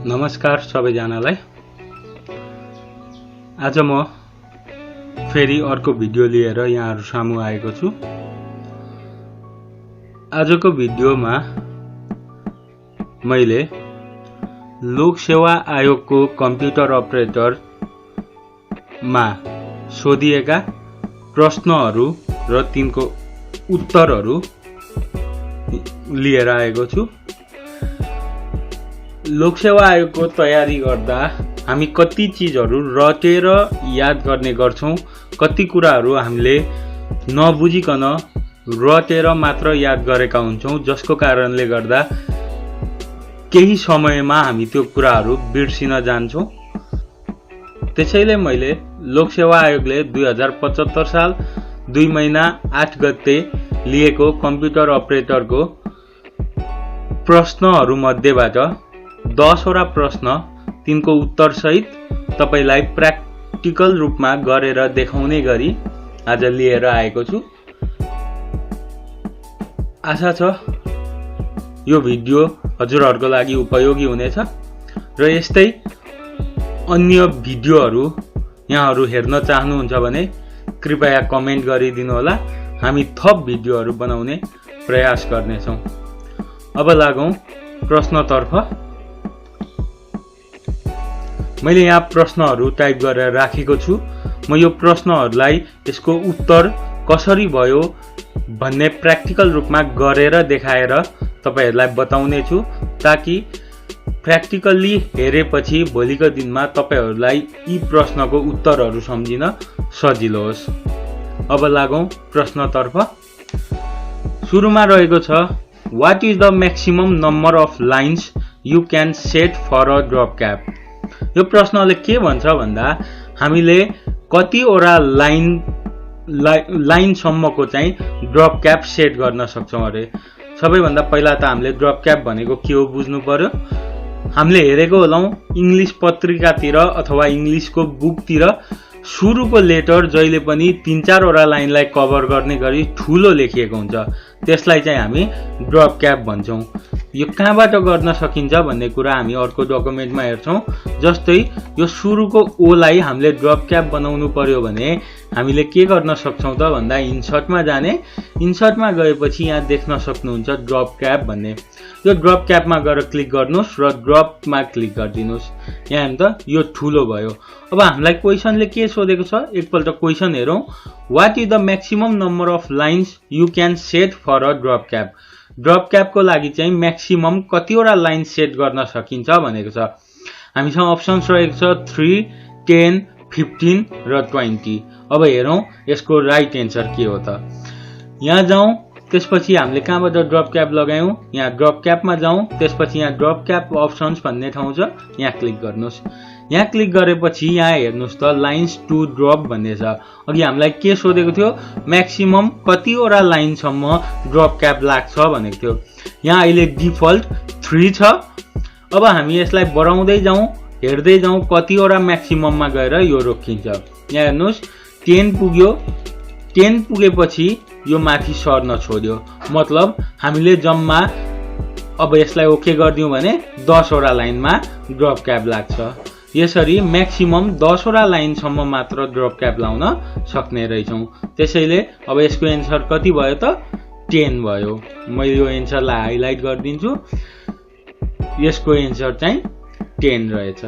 नमस्कार सबैजनालाई। आज म फेरि अर्को भिडियो लिएर यहाँहरु सामु आएको छु। आजको भिडियोमा मैले लोक सेवा आयोगको कम्प्युटर अपरेटर मा सोधिएका प्रश्नहरु र तिनको उत्तरहरु लिएर आएको छु। लोक सेवा आयोगको तयारी गर्दा हामी कति चीजहरु रटेर याद गर्ने गर्छौं, कति कुराहरु हामीले नबुझिकन रटेर मात्र याद गरेका हुन्छौं, जसको कारणले गर्दा केही समयमा हामी त्यो कुराहरु बिर्सिन जान्छौं। त्यसैले मैले लोक सेवा आयोगले 2075 साल 2 महिना 8 गते लिएको कम्प्युटर अपरेटरको प्रश्नहरु मध्येबाट 10 वटा प्रश्न तिनको उत्तर सहित तपाईलाई प्र्याक्टिकल रूपमा गरेर देखाउने गरी आज लिएर आएको छु। आशा छ यो भिडियो हजुरहरुको लागि उपयोगी हुनेछ र यस्तै अन्य भिडियोहरु यहाँहरु हेर्न चाहनुहुन्छ भने कृपया कमेन्ट गरिदिनु होला। हामी थप भिडियोहरु बनाउने प्रयास गर्नेछौं। अब लागौं प्रश्नतर्फ। मैले यहाँ प्रश्नहरु टाइप गरेर राखेको छु। म यो प्रश्नहरुलाई यसको उत्तर कसरी भयो भन्ने प्र्याक्टिकल रूपमा गरेर देखाएर तपाईहरुलाई बताउने छु, ताकि प्र्याक्टिकली हेरेपछि भोलिको दिनमा तपाईहरुलाई यी प्रश्नको उत्तरहरु सम्झिन सजिलो होस्। अब लागौं प्रश्नतर्फ। सुरुमा रहेको छ, What is the maximum number of lines you can set for a drop cap? यो प्रश्नले के भन्छ भन्दा हामीले कतिवटा लाइन सम्मको चाहिँ ड्रप क्याप सेट गर्न सक्छौं अरे। सबैभन्दा पहिला त हामीले ड्रप क्याप भनेको के हो बुझ्नु पर्यो। हामीले हेरेको होलौं इंग्लिश पत्रिकातिर अथवा इंग्लिशको बुकतिर सुरुको लेटर जहिले पनि 3-4 वटा लाइनलाई कभर गर्ने गरी ठूलो लेखिएको हुन्छ, त्यसलाई चाहिँ हामी ड्रप क्याप भन्छौं। यो कहाँबाट गर्न सकिन्छ भन्ने कुरा हामी अर्को डकुमेन्टमा हेर्छौं। जस्तै यो सुरुको ओ लाई हामीले ड्रप क्याप बनाउनु पर्यो भने हामीले के गर्न सक्छौं त भन्दा इन्सर्टमा जाने, इन्सर्टमा गएपछि यहाँ देख्न सक्नुहुन्छ ड्रप क्याप भन्ने। यो ड्रप क्यापमा गएर क्लिक गर्नुस् र ड्रपमा क्लिक गर्दिनुस्। यहाँ हेर्नु त यो ठूलो भयो। अब हामीलाई क्वेशनले के सोधेको छ, एकपल्ट क्वेशन हेरौं। What is the maximum number of lines you can set for a drop cap? Drop cap को लागि चाहिँ म्याक्सिमम कतिवटा लाइन सेट गर्न सकिन्छ भनेको छ। हामीसँग अप्सन्स रहेको छ 3, 10, 15 र 20। अब हेरौं यसको राइट एन्सर के हो त। यहाँ जाउँ, त्यसपछि हामीले कहाँबाट ड्रप क्याप लगायौं, यहाँ ड्रप क्यापमा जाउँ, त्यसपछि यहाँ ड्रप क्याप अप्सन्स भन्ने ठाउँ छ, यहाँ क्लिक गर्नुस्। यहाँ क्लिक गरेपछि यहाँ हेर्नुस् त लाइन्स टु ड्रप भन्ने छ। अघि हामीलाई के सोधेको थियो, म्याक्सिमम कतिवटा लाइन सम्म ड्रप क्याप लाग्छ भनेको थियो। यहाँ अहिले डिफल्ट 3 छ। अब हामी यसलाई बढाउँदै जाउँ, हेर्दै जाउँ कतिवटा म्याक्सिमममा गएर यो रोकिन्छ। यहाँ हेर्नुस् 10 पुग्यो। 10 पुगेपछि यो माथि सर्न छोड्यो, मतलब हामीले जम्मा अब यसलाई ओके गर्दियौं भने 10 वटा लाइनमा ड्रप क्याप लाग्छ। यसरी म्याक्सिमम 10 वटा लाइन सम्म मात्र ड्रप क्याप लाउन सक्ने रहेछौं। त्यसैले अब यसको एन्सर कति भयो त 10 भयो। मैले यो एन्सरलाई हाइलाइट गर्दिन्छु। यसको एन्सर चाहिँ 10 रहेछ।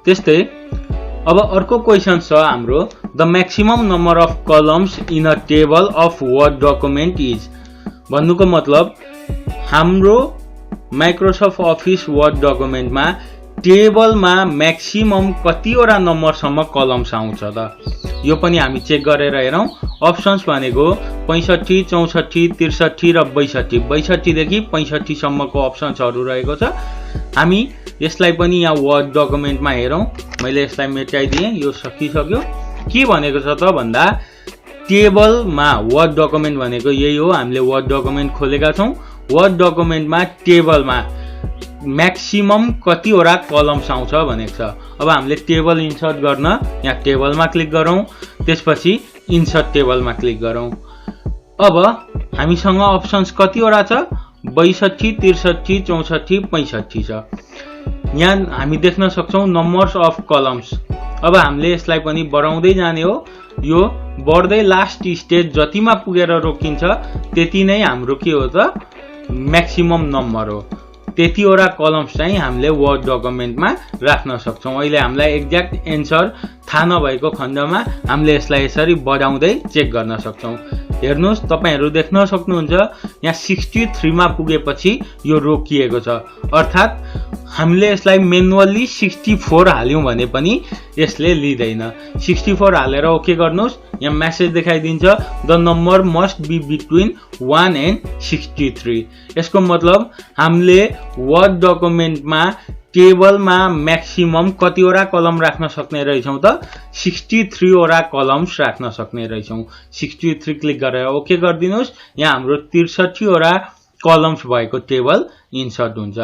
त्यस्तै अब अर्को क्वेशन छ हाम्रो, the maximum number of columns in a table of word document is. भन्नुको मतलब हाम्रो माइक्रोसफ्ट अफिस वर्ड डकुमेन्टमा टेबलमा म्याक्सिमम कतिवटा नम्बरसम्म कलम्स आउँछ त। यो पनि हामी चेक गरेर हेरौं। अप्सन्स भनेको 65, 64, 63 र 62। 62 देखि 65 सम्मको अप्सन्सहरु रहेको छ। हामी यसलाई पनि यहाँ वर्ड डकुमेन्टमा हेरौं। मैले यसलाई मेटाइदिए, यो सकिसक्यो। के भनेको छ त भन्दा टेबलमा वर्ड डकुमेन्ट भनेको यही हो। हामीले वर्ड डकुमेन्ट खोलेका छौं। वर्ड डकुमेन्टमा टेबलमा म्याक्सिमम कतिवटा कलम्स आउँछ भनेको छ। अब हामीले टेबल इन्सर्ट गर्न यहाँ टेबलमा क्लिक गरौँ, त्यसपछि इन्सर्ट टेबलमा क्लिक गरौँ। अब हामीसँग अप्सन्स कतिवटा छ 62 63 64 65 छ। यहाँ हामी देख्न सक्छौं नम्बर्स अफ कलम्स। अब हामीले यसलाई पनि बढाउँदै जाने हो। यो बढ्दै लास्ट स्टेज जतिमा पुगेर रोकिन्छ त्यति नै हाम्रो के हो त म्याक्सिमम नम्बर हो। त्यतिवटा कलम्स चाहिँ हामीले वर्ड डकुमेन्टमा राख्न सक्छौं। अहिले हामीलाई एक्ज्याक्ट एन्सर थाहा नभएको खण्डमा हामीले यसलाई यसरी बढाउँदै चेक गर्न सक्छौं। हेर्नुस्, तपाईहरु देख्न सक्नुहुन्छ यहाँ 63 मा पुगेपछि यो रोकिएको छ। अर्थात् हामीले यसलाई म्यानुअली 64 हाल्यौं भने पनि यसले लिदैन। 64 हालेर ओके गर्नुस्, यहाँ मेसेज देखाइदिन्छ the number must be between 1 and 63। यसको मतलब हामीले वर्ड डकुमेन्टमा टेबलमा म्याक्सिमम कतिवटा कलम राख्न सक्ने रहेछौं त 63 वटा कलम्स राख्न सक्ने रहेछौं। 63 क्लिक गरेर ओके गरिदिनुस्। यहाँ हाम्रो 63 वटा कलम्स भएको टेबल इन्सर्ट हुन्छ।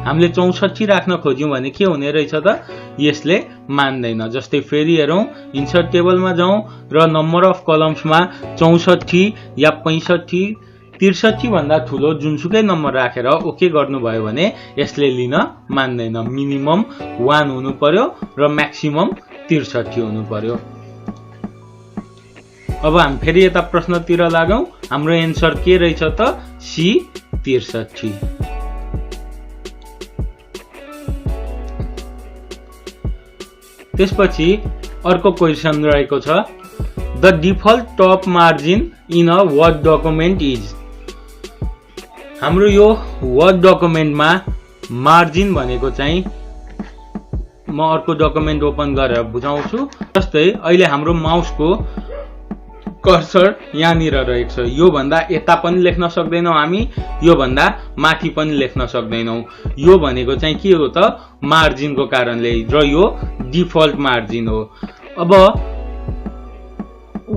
हामीले 64 राख्न खोज्यौं भने के हुने रहेछ त यसले मान्दैन। जस्तै फेरि हेरौं, इन्सर्ट टेबलमा जाउँ र नम्बर अफ कलम्समा 64 या 65 63 भन्दा ठूलो जुनसुकै नम्बर राखेर ओके गर्नुभयो भने यसले लिन मान्दैन। मिनिमम 1 हुनु पर्यो र म्याक्सिमम 63 हुनु पर्यो। अब हामी फेरि यता प्रश्नतिर लागौं। हाम्रो एन्सर के रहेछ त सी 63। त्यसपछि अर्को क्वेशन रहेको छ the default top margin in a word document is. हाम्रो यो वर्ड डकुमेन्टमा मार्जिन भनेको चाहिँ म अर्को डकुमेन्ट ओपन गरेर बुझाउँछु। जस्तै अहिले हाम्रो माउसको कर्सर यहाँनिर रहेको छ। यो भन्दा यता पनि लेख्न सक्दैनौं हामी, यो भन्दा माथि पनि लेख्न सक्दैनौं। यो भनेको चाहिँ के हो त मार्जिनको कारणले, र यो डिफल्ट मार्जिन हो। अब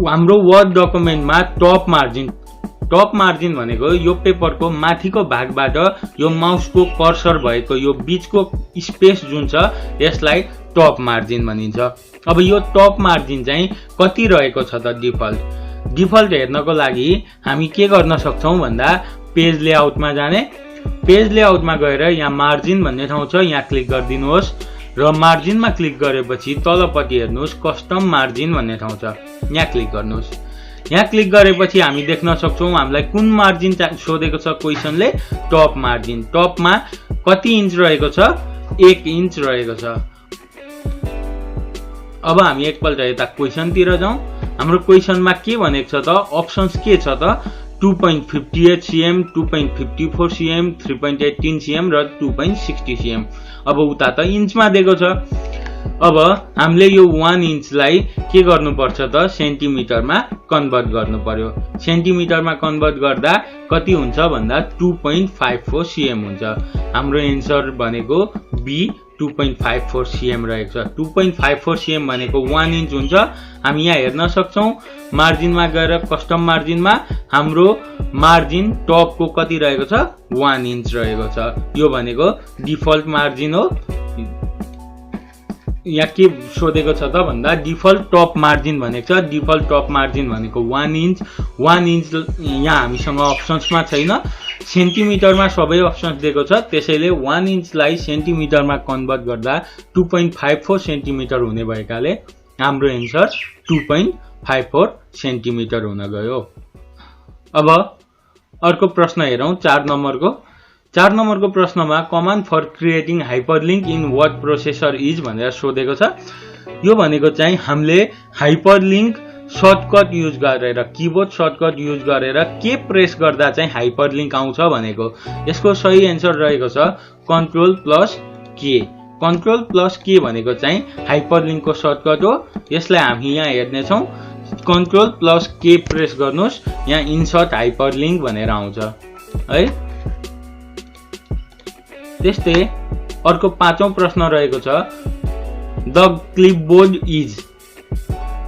हाम्रो वर्ड डकुमेन्टमा टप मार्जिन भनेको यो पेपरको माथिको भागबाट यो माउसको कर्सर भएको यो बीचको स्पेस जुन छ यसलाई टप मार्जिन भनिन्छ। अब यो टप मार्जिन चाहिँ कति रहेको छ त डिफल्ट हेर्नको लागि हामी के गर्न सक्छौं भन्दा पेज लेआउटमा जाने। पेज लेआउटमा गएर यहाँ मार्जिन भन्ने ठाउँ छ, यहाँ क्लिक गरिदिनुहोस् र मार्जिनमा क्लिक गरेपछि तलपट्टि हेर्नुहोस् कस्टम मार्जिन भन्ने ठाउँ छ, यहाँ क्लिक गर्नुहोस्। यहाँ क्लिक गरेपछि हामी देख्न सक्छौं हामीलाई कुन मार्जिन सोधेको छ क्वेशनले, टप मार्जिन। टपमा कति इन्च रहेको छ 1 इन्च रहेको छ। अब हामी एकपल्ट यता क्वेशनतिर जाउँ। हाम्रो क्वेशनमा के भनेको छ त अप्सन्स के छ त 2.58 cm, 2.54 cm, 3.18 cm र 2.60 cm। अब उता त इन्चमा दिएको छ। अब हामीले यो 1 इन्चलाई के गर्नुपर्छ त सेन्टिमिटरमा कन्भर्ट गर्नु पर्यो। सेन्टिमिटरमा कन्भर्ट गर्दा कति हुन्छ भन्दा 2.54 cm हुन्छ। हाम्रो एन्सर भनेको बी 2.54 cm रहेको छ। 2.54 cm भनेको 1 इन्च हुन्छ। हामी यहाँ हेर्न सक्छौं मार्जिनमा गएर कस्टम मार्जिनमा हाम्रो मार्जिन टपको कति रहेको छ 1 इन्च रहेको छ। यो भनेको डिफल्ट मार्जिन हो। यहाँ के सोधेको छ त भन्दा डिफल्ट टप मार्जिन भनेको छ। डिफल्ट टप मार्जिन भनेको 1 इन्च। 1 इन्च यहाँ हामीसँग अप्सन्समा छैन, सेन्टिमिटरमा सबै अप्सन्स दिएको छ। त्यसैले 1 इन्चलाई सेन्टिमिटरमा कन्भर्ट गर्दा 2.54 सेन्टिमिटर हुने भएकाले हाम्रो एन्सर 2.54 सेन्टिमिटर हुन गयो। अब अर्को प्रश्न हेरौं 4 नम्बरको। 4 नम्बरको प्रश्नमा command for creating hyperlink in word processor is भनेर सोधेको छ। यो भनेको चाहिँ हामीले हाइपरलिंक सर्टकट युज गरेर, कीबोर्ड सर्टकट युज गरेर के प्रेस गर्दा चाहिँ हाइपरलिंक आउँछ भनेको। यसको सही एन्सर रहेको छ कन्ट्रोल प्लस के। कन्ट्रोल प्लस के भनेको चाहिँ हाइपरलिंकको सर्टकट हो। यसलाई हामी यहाँ हेर्ने छौं। कन्ट्रोल प्लस के प्रेस गर्नुस्, यहाँ इन्सर्ट हाइपरलिंक भनेर आउँछ है। त्यस्तै अर्को 5औं प्रश्न रहेको छ द क्लिपबोर्ड इज।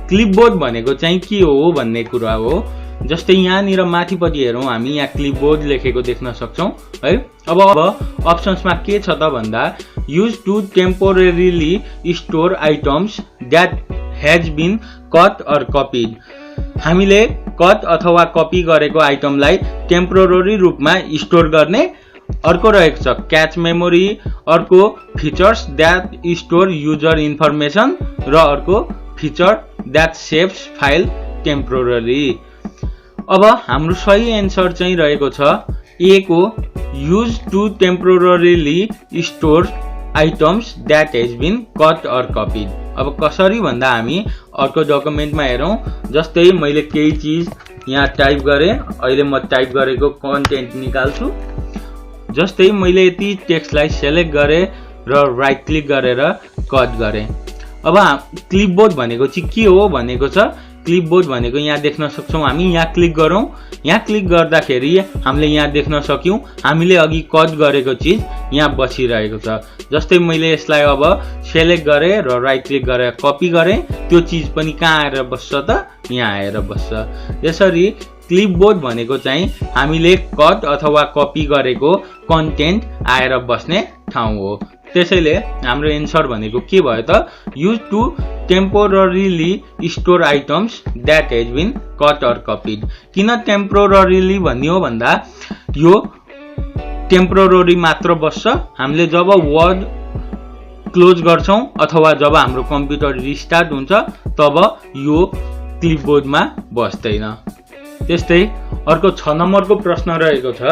क्लिपबोर्ड भनेको चाहिँ के हो भन्ने कुरा हो। जस्तै यहाँनिर माथिपट्टि हेरौं हामी, यहाँ क्लिपबोर्ड लेखेको देख्न सक्छौं है। अब अप्सन्समा के छ त भन्दा use to temporarily store items that has been cut or copied. हामीले कट अथवा कपी गरेको आइटमलाई टेम्पोररी रूपमा स्टोर गर्ने। अर्को रहेको छ क्याच मेमोरी, अर्को features that store user information र अर्को feature that saves file temporary. अब हाम्रो सही एन्सर चाहिँ रहेको छ ए को use to temporarily store items that has been cut or copied. अब कसरी भन्दा हामी अर्को डकुमेन्टमा हेरौं। जस्तै मैले केही चीज यहाँ टाइप गरे, अहिले म टाइप गरेको कन्टेन्ट निकाल्छु। जस्तै मैले यति टेक्स्टलाई सेलेक्ट गरे र राइट क्लिक गरेर कट गरे। अब क्लिपबोर्ड भनेको चाहिँ के हो भनेको छ, क्लिपबोर्ड भनेको यहाँ देख्न सक्छौं हामी। यहाँ क्लिक गरौं, यहाँ क्लिक गर्दाखेरि हामीले यहाँ देख्न सक्यौं हामीले अघि कट गरेको चीज यहाँ बसिरहेको छ। जस्तै मैले यसलाई अब सेलेक्ट गरे र राइट क्लिक गरेर कपी गरे, त्यो चीज पनि कहाँ आएर बस्छ त, यहाँ आएर बस्छ। यसरी क्लिपबोर्ड भनेको चाहिँ हामीले कट अथवा कपी गरेको कन्टेन्ट आएर बस्ने ठाउँ हो। त्यसैले हाम्रो एन्सर भनेको के भयो त, use to temporarily store items that has been cut or copied. किन टेम्पोररीली भन्यो भन्दा यो टेम्पोररी मात्र बस्छ। हामीले जब वर्ड क्लोज गर्छौं अथवा जब हाम्रो कम्प्युटर रिस्टार्ट हुन्छ तब यो क्लिपबोर्डमा बस्दैन। त्यस्तै अर्को 6 नम्बरको प्रश्न रहेको छ,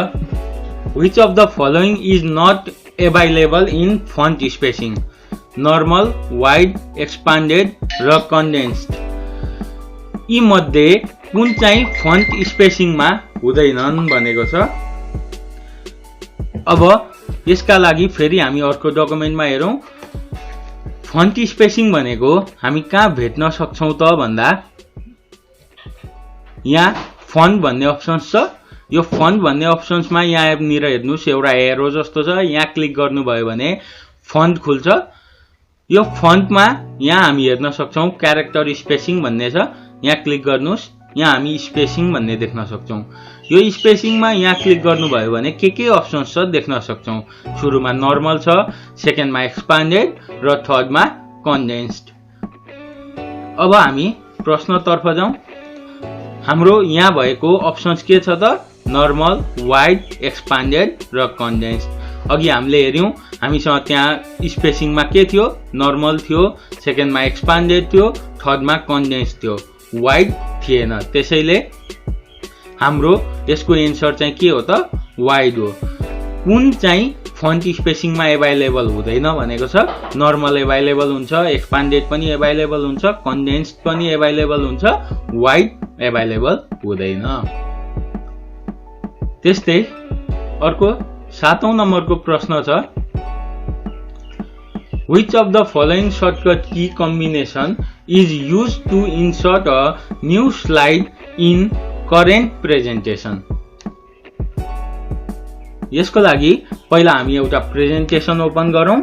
which of the following is not available in font spacing, normal, wide, expanded र कन्डेन्स्ड। यी मध्ये कुन चाहिँ फन्ट स्पेसिङमा हुँदैनन् भनेको छ। अब यसका लागि फेरि हामी अर्को डकुमेन्टमा हेरौं। फन्ट स्पेसिङ भनेको हामी कहाँ भेट्न सक्छौं त भन्दा यहाँ फन्ट भन्ने अप्सन्स छ। यो फन्ट भन्ने अप्सन्समा यहाँनिर हेर्नुस् एउटा एरो जस्तो छ, यहाँ क्लिक गर्नुभयो भने फन्ट खुल्छ। यो फन्टमा यहाँ हामी हेर्न सक्छौं क्यारेक्टर स्पेसिङ भन्ने छ, यहाँ क्लिक गर्नुस्, यहाँ हामी स्पेसिङ भन्ने देख्न सक्छौं। यो स्पेसिङमा यहाँ क्लिक गर्नुभयो भने के अप्सन्स छ देख्न सक्छौं। सुरुमा नर्मल छ, सेकेन्डमा एक्सपान्डेड र थर्डमा कन्डेन्स्ड। अब हामी प्रश्नतर्फ जाउँ। हाम्रो यहाँ भएको अप्सन्स के छ त, नर्मल, वाइड, एक्सपान्डेड र कन्डेन्स्ड। अघि हामीले हेर्यौं हामीसँग त्यहाँ स्पेसिङमा के थियो, नर्मल थियो, सेकेन्डमा एक्सपान्डेड थियो, थर्डमा कन्डेन्स्ड थियो, वाइड थिएन। त्यसैले हाम्रो यसको एन्सर चाहिँ के हो त, वाइड हो। कुन चाहिँ फन्ट स्पेसिङमा अभाइलेबल हुँदैन भनेको छ, नर्मल अभाइलेबल हुन्छ, एक्सपान्डेड पनि अभाइलेबल हुन्छ, कन्डेन्स्ड पनि अभाइलेबल हुन्छ, वाइड अभाइलेबल हुँदैन। त्यस्तै अर्को 7औं नम्बरको प्रश्न छ, which of the following shortcut key combination is use to insert a new slide in current presentation. यसको लागि पहिला हामी एउटा प्रेजेन्टेसन ओपन गरौँ।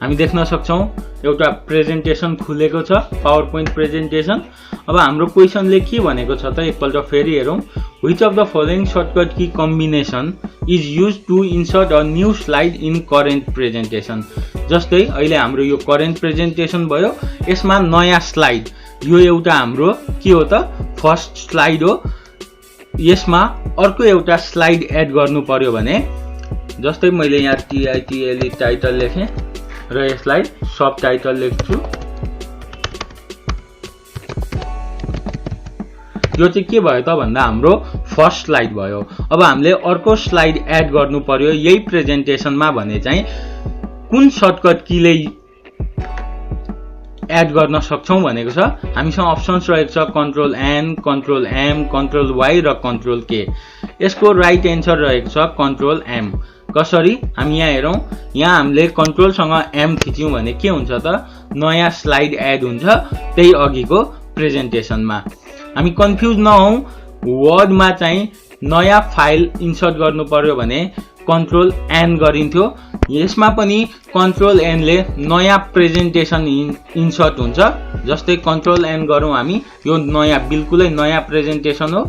हामी देख्न सक्छौं एउटा प्रेजेन्टेसन खुलेको छ, पावर पोइन्ट प्रेजेन्टेसन। अब हाम्रो क्वेशनले के भनेको छ त एकपल्ट फेरि हेरौँ। Which of the following shortcut key combination is use to insert a new slide in current presentation. जस्तै अहिले हाम्रो यो करेन्ट प्रेजेन्टेसन भयो, यसमा नयाँ स्लाइड, यो एउटा हाम्रो के हो त, फर्स्ट स्लाइड हो। यसमा अर्को एउटा स्लाइड एड गर्नु पर्यो भने जस्तै मैले यहाँ TITLE टाइटल लेखेँ र यसलाई सब टाइटल लेख्छु। यो चाहिँ के भयो त भन्दा हाम्रो फर्स्ट स्लाइड भयो। अब हामीले अर्को स्लाइड एड गर्नु पर्यो यही प्रेजेन्टेसनमा भने चाहिँ कुन सर्टकट कीले एड गर्न सक्छौं भनेको छ। हामीसँग अप्सन्स रहेको छ control N, control M, control Y र कन्ट्रोल K। यसको राइट एन्सर रहेको छ कन्ट्रोल M। कसरी, हामी यहाँ हेरौँ, यहाँ हामीले कन्ट्रोलसँग M थिच्यौं भने के हुन्छ त, नयाँ स्लाइड एड हुन्छ त्यही अघिको प्रेजेन्टेसनमा। हामी कन्फ्युज नहौं, वर्डमा चाहिँ नयाँ फाइल इन्सर्ट गर्नु पर्यो भने कन्ट्रोल N गरिन्थ्यो। यसमा पनि कन्ट्रोल N ले नयाँ प्रेजेन्टेसन इन्सर्ट हुन्छ। जस्तै कन्ट्रोल N गरौँ हामी, यो नयाँ बिल्कुलै नयाँ प्रेजेन्टेसन हो।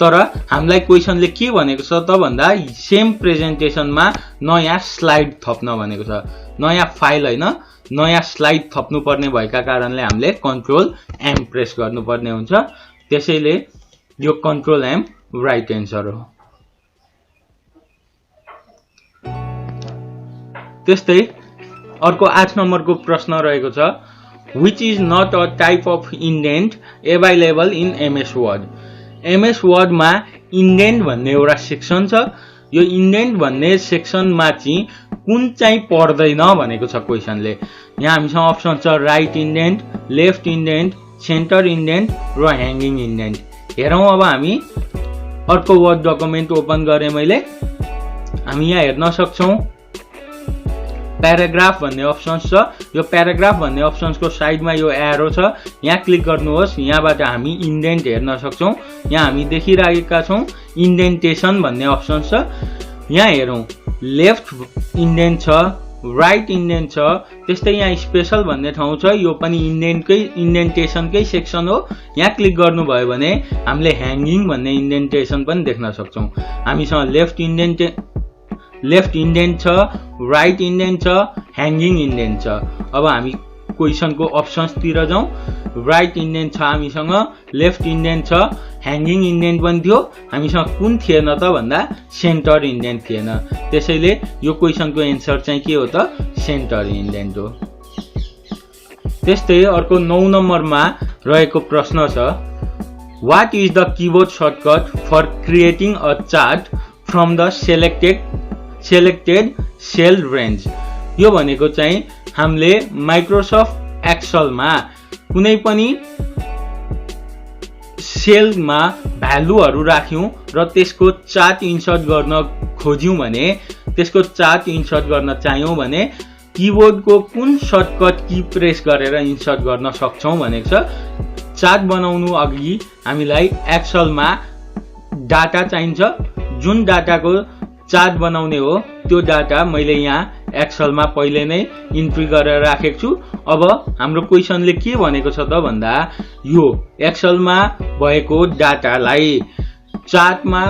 तर हामीलाई क्वेसनले के भनेको छ त भन्दा सेम प्रेजेन्टेसनमा नयाँ स्लाइड थप्न भनेको छ। नयाँ फाइल हैन, नयाँ स्लाइड थप्नु पर्ने भएका कारणले हामीले कन्ट्रोल एम प्रेस गर्नुपर्ने हुन्छ। त्यसैले यो कन्ट्रोल एम राइट एन्सर हो। त्यस्तै अर्को 8 नम्बरको प्रश्न रहेको छ, which is not a type of indent available in MS Word। MS Word मा इन्डेन्ट भन्ने एउटा सेक्सन छ। यो इन्डेन्ट भन्ने सेक्सनमा चाहिँ कुन चाहिँ पर्दैन भनेको छ क्वेसनले। यहाँ हामीसँग अप्सन छ राइट इन्डेन्ट, लेफ्ट इन्डेन्ट, सेन्टर इन्डेन्ट र ह्याङ्गिङ इन्डेन्ट। हेरौँ अब हामी अर्को वर्ड डकुमेन्ट ओपन गरेँ मैले। हामी यहाँ हेर्न सक्छौँ प्याराग्राफ भन्ने अप्सन्स छ। यो प्याराग्राफ भन्ने अप्सन्सको साइडमा यो एरो छ, यहाँ क्लिक गर्नुहोस्। यहाँबाट हामी इन्डेन्ट हेर्न सक्छौँ। यहाँ हामी देखिरहेका छौँ इन्डेन्टेसन भन्ने अप्सन छ। यहाँ हेरौँ लेफ्ट इन्डेन्ट छ, राइट इन्डेन्ट छ, त्यस्तै यहाँ स्पेशल भन्ने ठाउँ छ। यो पनि इन्डेन्टेसनकै सेक्सन हो। यहाँ क्लिक गर्नुभयो भने हामीले ह्याङ्गिङ भन्ने इन्डेन्टेसन पनि देख्न सक्छौँ। हामीसँग लेफ्ट इन्डेन्ट छ, राइट इन्डेन्ट छ, ह्याङ्गिङ इन्डेन्ट छ। अब हामी क्वेसनको अप्सन्सतिर जाउँ। राइट इन्डेन्ट छ हामीसँग, लेफ्ट इन्डेन्ट छ, ह्याङ्गिङ इन्डेन्ट पनि थियो। हामीसँग कुन थिएन त भन्दा सेन्टर इन्डेन्ट थिएन। त्यसैले यो क्वेसनको एन्सर चाहिँ के हो त सेन्टर इन्डेन्ट हो। त्यस्तै अर्को 9 नम्बरमा रहेको प्रश्न छ, what is the keyboard shortcut for creating a chart from the selected cell range. यो भनेको चाहिँ हामीले माइक्रोसफ्ट एक्सेलमा कुनै पनि सेलमा भ्यालुहरू राख्यौं र त्यसको चार्ट इन्सर्ट गर्न खोज्यौं भने, त्यसको चार्ट इन्सर्ट गर्न चाह्यौं भने कीबोर्डको कुन सर्टकट की प्रेस गरेर इन्सर्ट गर्न सक्छौं भनेको छ। चार्ट बनाउनु अघि हामीलाई एक्सेलमा डाटा चाहिन्छ। जुन डाटाको चार्ट बनाउने हो त्यो डाटा मैले यहाँ एक्सेलमा पहिले नै इन्ट्री गरेर राखेको छु। अब हाम्रो क्वेसनले के भनेको छ त भन्दा यो एक्सेलमा भएको डाटालाई चार्टमा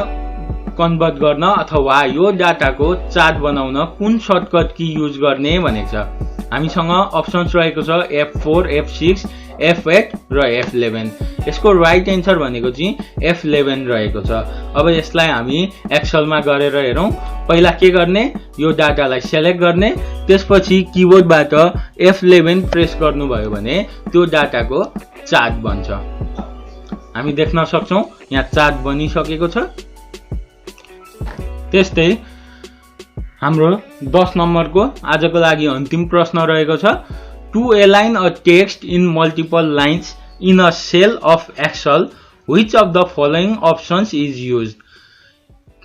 कन्भर्ट गर्न अथवा यो डाटाको चार्ट बनाउन कुन सर्टकट की युज गर्ने भनेको छ। हामीसँग अप्सन्स रहेको छ F4, F6, F8 र F11। यसको राइट एन्सर भनेको चाहिँ F11 रहेको छ। अब यसलाई हामी एक्सेलमा गरेर हेरौँ। पहिला के गर्ने, यो डाटालाई सेलेक्ट गर्ने, त्यसपछि किबोर्डबाट F11 प्रेस गर्नुभयो भने त्यो डाटाको चार्ट बन्छ। हामी देख्न सक्छौँ यहाँ चार्ट बनिसकेको छ। त्यस्तै हाम्रो 10 नम्बरको आजको लागि अन्तिम प्रश्न रहेको छ, to align a text in multiple lines in a cell of Excel which of the following options is used.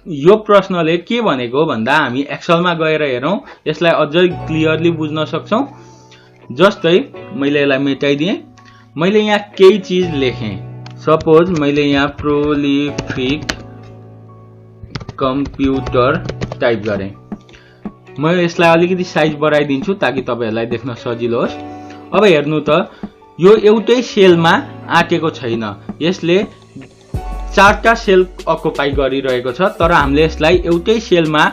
यो प्रश्नले के भनेको भन्दा हामी एक्सेलमा गएर हेरौँ, यसलाई अझै क्लियरली बुझ्न सक्छौँ। जस्तै मैले यसलाई मेटाइदिएँ। मैले यहाँ केही चीज लेखेँ। सपोज मैले यहाँ प्रोलिफिक कम्प्युटर टाइप गरेँ। म यसलाई अलिकति साइज बढाइदिन्छु ताकि तपाईहरुलाई देख्न सजिलो होस्। अब हेर्नु त यो एउटै सेलमा आटेको छैन, यसले 4टा सेल अकुपाई गरिरहेको छ। तर हामीले यसलाई एउटै सेलमा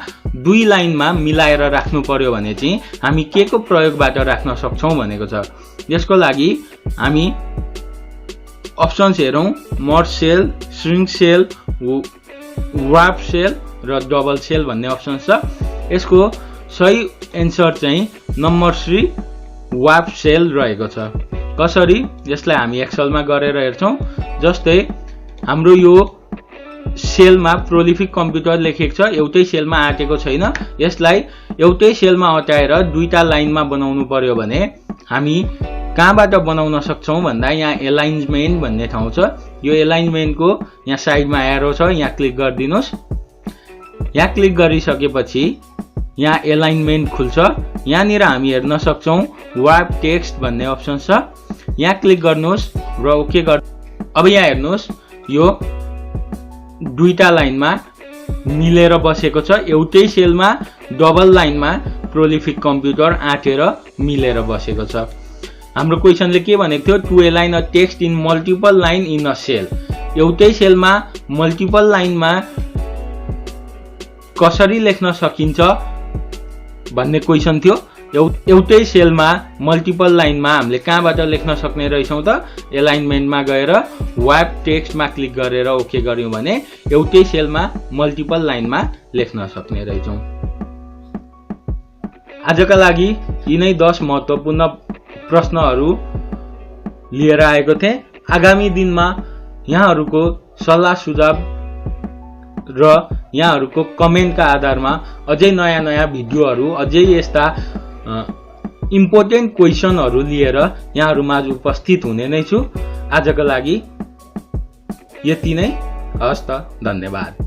2 लाइनमा मिलाएर राख्नु पर्यो भने चाहिँ हामी के को प्रयोगबाट राख्न सक्छौं भनेको छ। यसको लागि हामी अप्सन्स हेरौं, merge cell, shrink cell, wrap cell र डबल सेल भन्ने अप्सन छ। यसको सही एन्सर चाहिँ नम्बर 3 वार्प सेल रहेको छ। कसरी यसलाई हामी एक्सेलमा गरेर हेर्छौं। जस्तै हाम्रो यो सेलमा प्रोलिफिक कम्प्युटर लेखेको छ, एउटै सेलमा आटेको छैन। यसलाई एउटै सेलमा हटाएर 2टा लाइनमा बनाउनु पर्यो भने हामी कहाँबाट बनाउन सक्छौं भन्दा यहाँ एलाइनमेन्ट भन्ने ठाउँ छ। यो एलाइनमेन्टको यहाँ साइडमा एरो छ, यहाँ क्लिक गरिदिनुस्। यहाँ क्लिक गरिसकेपछि यहाँ एलाइनमेन्ट खुल्छ। यहाँनिर हामी हेर्न सक्छौं वार्प टेक्स्ट भन्ने अप्सन छ। यहाँ क्लिक गर्नुहोस् र ओके गर्। अब यहाँ हेर्नुहोस् यो 2टा लाइनमा मिलेर बसेको छ। एउटै सेलमा डबल लाइनमा प्रोलिफिक कम्प्युटर आटेर मिलेर बसेको छ। हाम्रो क्वेसनले के भनेको थियो, to align a text in multiple line in a cell. एउटै सेलमा मल्टिपल लाइनमा कसरी लेख्न सकिन्छ भन्ने क्वेसन थियो। एउटै सेलमा मल्टिपल लाइनमा हामीले कहाँबाट लेख्न सक्ने रहेछौँ त? एलाइनमेन्टमा गएर वाइप टेक्स्टमा क्लिक गरेर ओके गर्यौँ भने एउटै सेलमा मल्टिपल लाइनमा लेख्न सक्ने रहेछौँ। आजका लागि यिनै 10 महत्त्वपूर्ण प्रश्नहरू लिएर आएको थिएँ। आगामी दिनमा यहाँहरूको सल्लाह सुझाव र यहाँहरूको कमेन्टका आधारमा अझै नयाँ भिडियोहरू, अझै यस्ता इम्पोर्टेन्ट क्वेसनहरू लिएर यहाँहरूमाझ उपस्थित हुने नै छु। आजका लागि यति नै। हस् त, धन्यवाद।